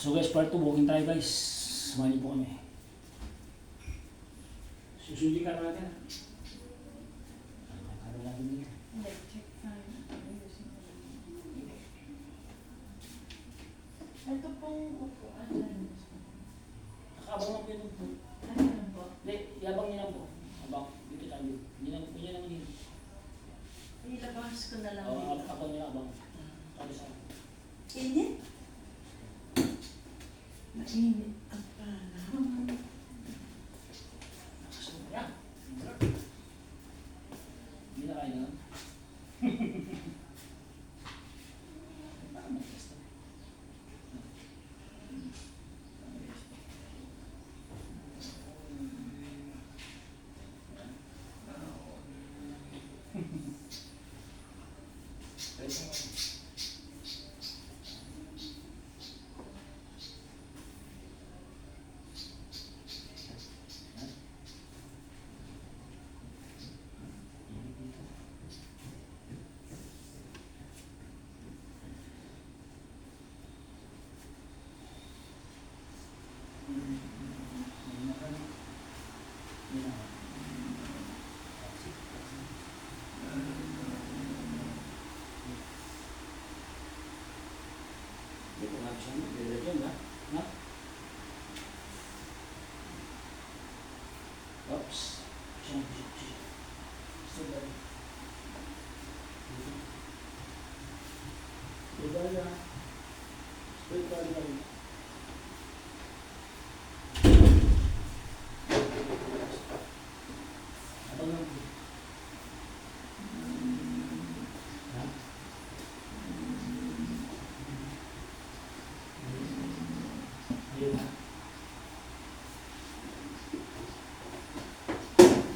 So guys, part 2, walking tayo guys. Samahan niyo po kami. Susundin ka natin. Ano natin dito? Electric fan. Ito pong upuan. Nakabang lang po yun po. Ano yan po? Hindi, yabang niya lang po. Abang, dito tayo dito. Hindi naman dito. Ilabas ko na lang Oo, dito. abang niya abang. Sabi sa akin. Init? Mainit ang panahon. Nakasunod yan. Hindi na kaya naman. Baka mag-test na. Dito nga siya, dito na. Na? Oops. Siya. So bad. Dito na. Straight pa rin. Abang lang. Ha? Ayun na.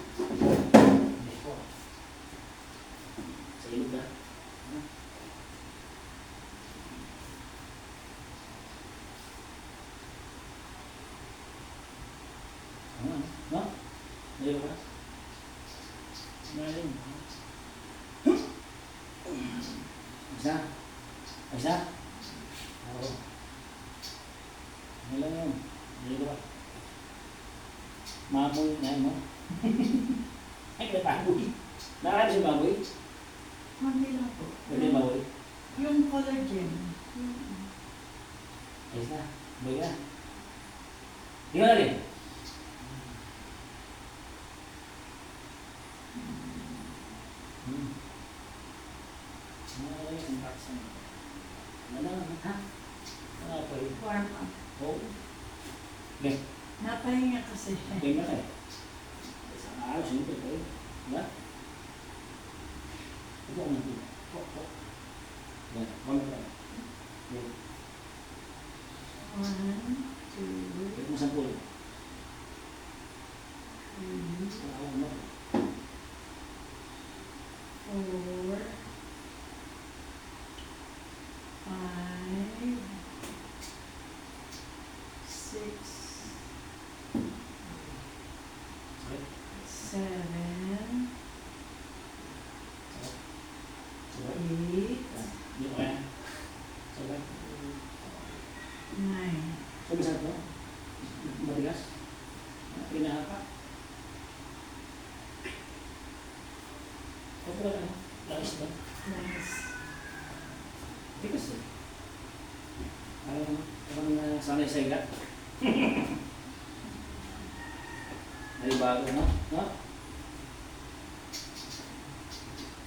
Hindi po. Sa ilog na. Ha? Ano? No? Ayun ka? Malalim. Isa? Isa? Oo. Ano lang yun? Ayun ka ba? Mamoy na mo? Ay, may baboy. Nakakala siya baboy? Hindi lang po. Pwede baboy? Yung collagen. Ayos na. Baboy ka na. Di ka na rin? Warm up. Oh. Nih, Napahinga kasi. tinggal kan? Salah sini tuh, ya. Itu nanti, kok. Ya, mana kan? Ya, 1, 2, itu masuk dulu. 3, Salah mana? 4, 5, 6, 7, Coba, 8, di mana? Coba, 9. coba satu, 14. Ini apa? Kau berapa? Lagi sudah. Nice. Tikus sih. Orang sanay sa igat. Dari bago, no? No?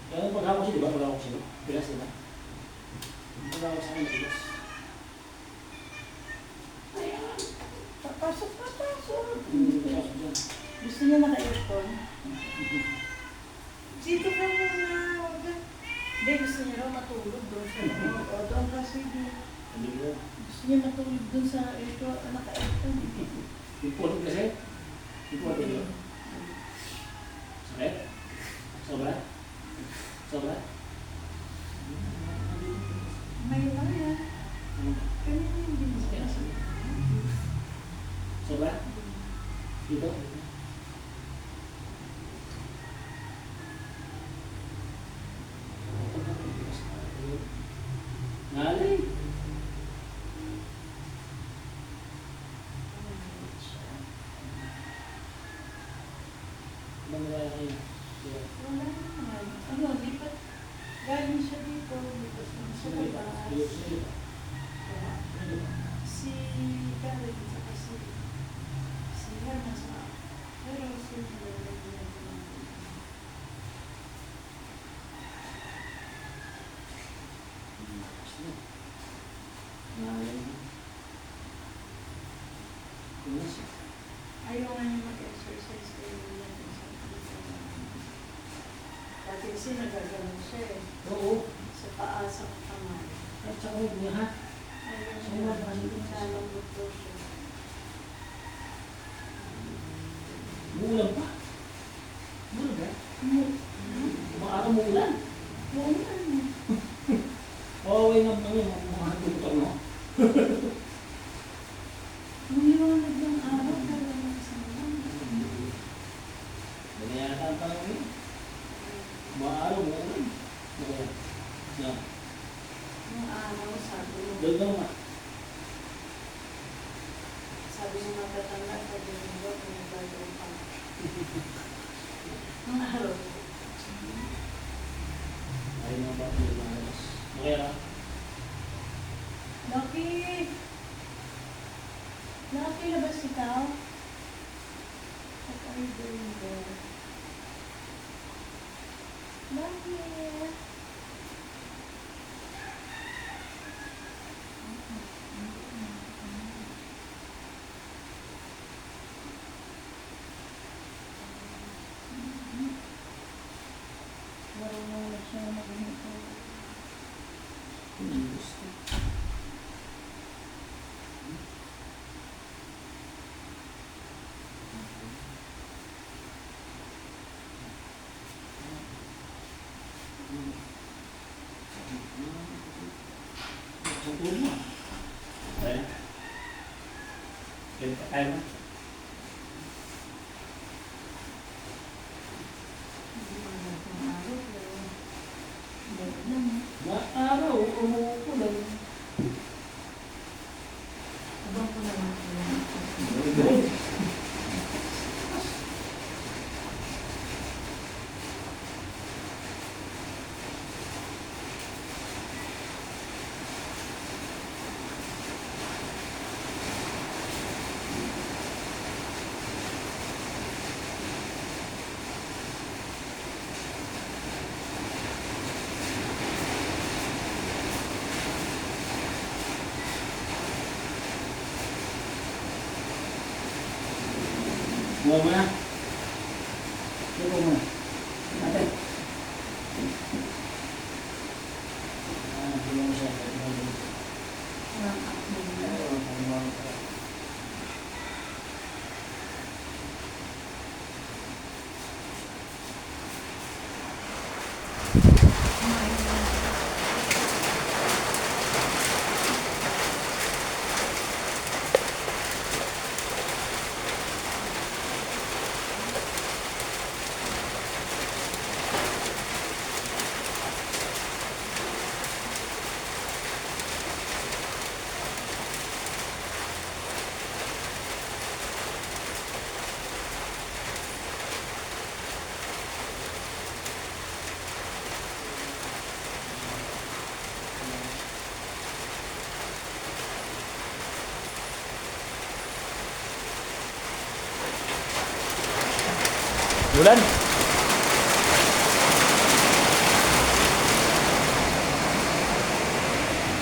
Kaya paghawak siya, di ba? Paghawak siya. Bilas, di ba? Paghawak sa akin, bilas. Ayan. Papasok, papasok. Hindi ko pasok dyan. Gusto niya naka-earphone? Dito ka muna. Huwag ka. Hindi, gusto niya raw matulog doon sa loob. O, doon kasi Hindi ko. gusto niya matulog doon sa aircon, naka-aircon. Ipulog kasi. Ipulog yun. Sakit? Sobra? Sobra? May wala. Kanina yung binis. Sobra? Dito? Ngalay. Ayun. Sige. Wala naman. Ano, lipat. Galing siya dito. Lipat naman sa Sino ba? labas. Sino ba? Sino ba? Si Karen, saka si Herman sa pero si Sino? Ayun. Ano siya? ayaw nga niya mag-exercise kayo yan. Dati kasi nagaganon siya eh. Oo. Sa paa, sa kamay. At saka huwag niya ha. Ayaw Sa niya. mga kasi- Nalambot daw siya. Muulan pa. Muulan ba? Umaaraw muulan. Oo nga. Oo, ay nga mga tutok no? Umiwanag ng araw, pero masama. Ganyan yata ang tanong yun. Umaaraw muulan. Kaya, na, Nung araw, sabi mo, dalaw nga. sabi mo matatanda, sabi mo ba, kung nagagawin pa. Nung araw, Ayun nga ba, lumalabas. Kaya, Lucky! Lucky, labas ikaw? What are you doing there? Lucky! Marunong na siya mag-hinto. gusto. Sa tulog mo. Kaya? Kaya mo? Hindi ko alam kung araw, pero balik lang. Araw, umuulan. Abang ko naman Buka mo na. Buka mo na. Natin. Buka mo siya. Bulan.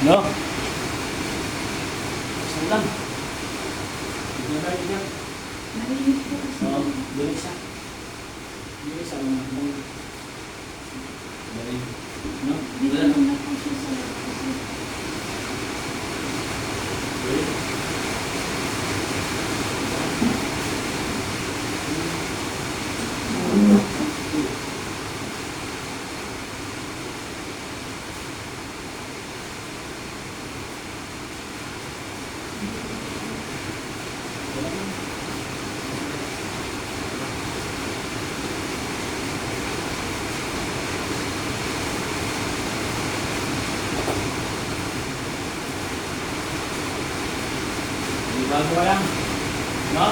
No. Salam. Gimana juga? Naiinit ko kasi. Oh, Indonesia. Indonesia ngomong. Dari, no. Dito Bulan. na po siya sa kasi Bago ka lang. No?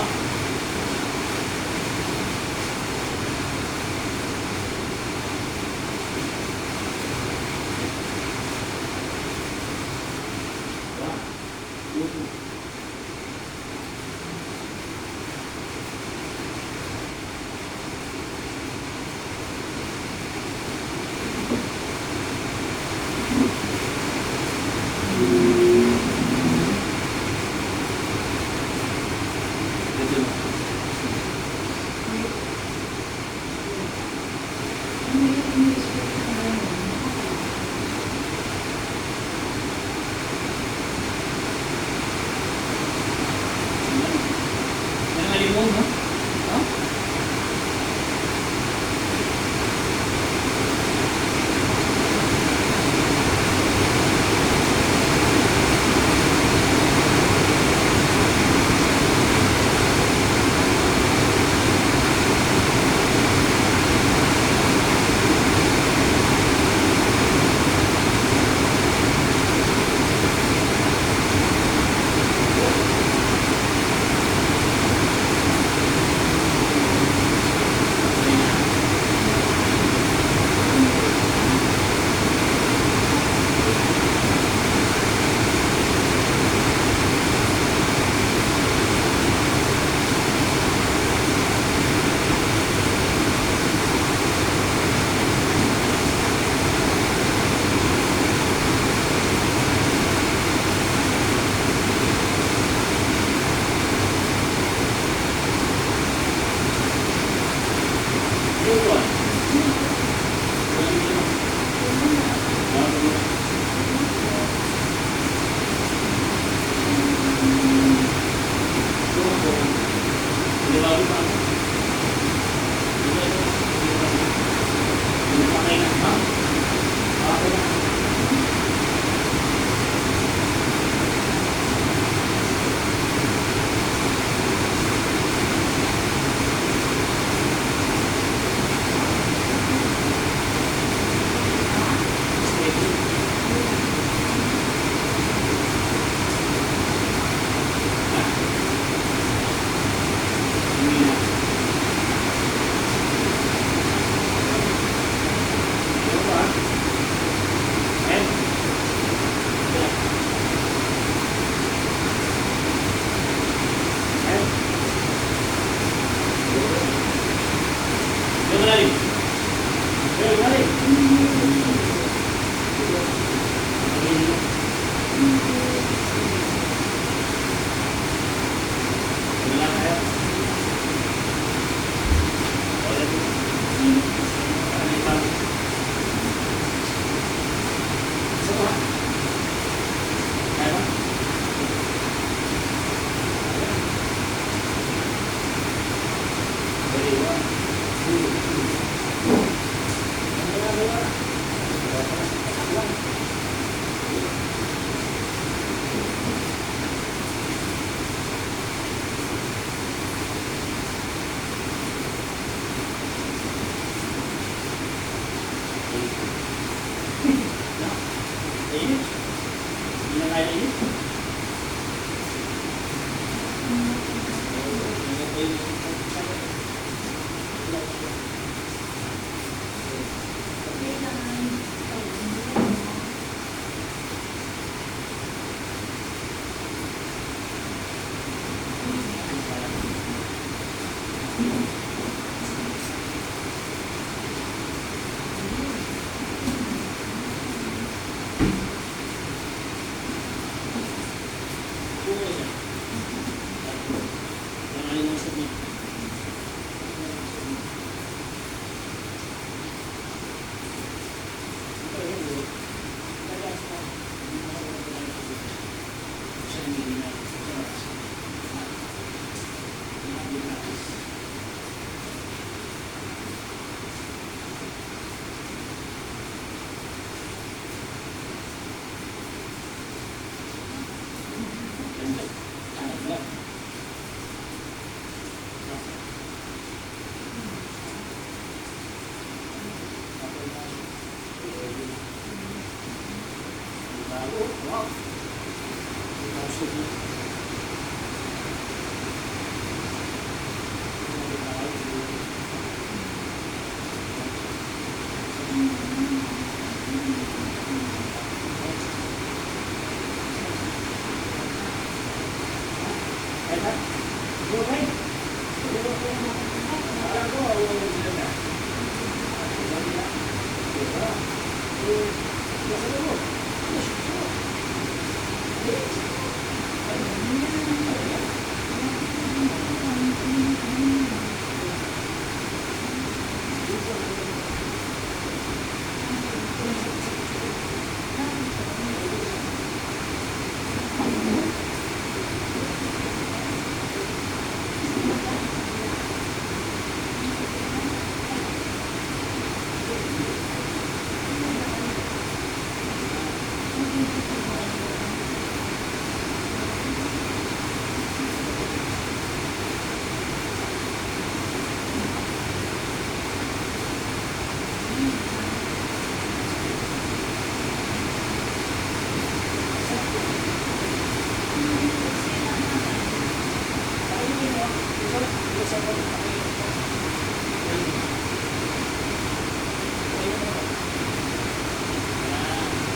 Okay.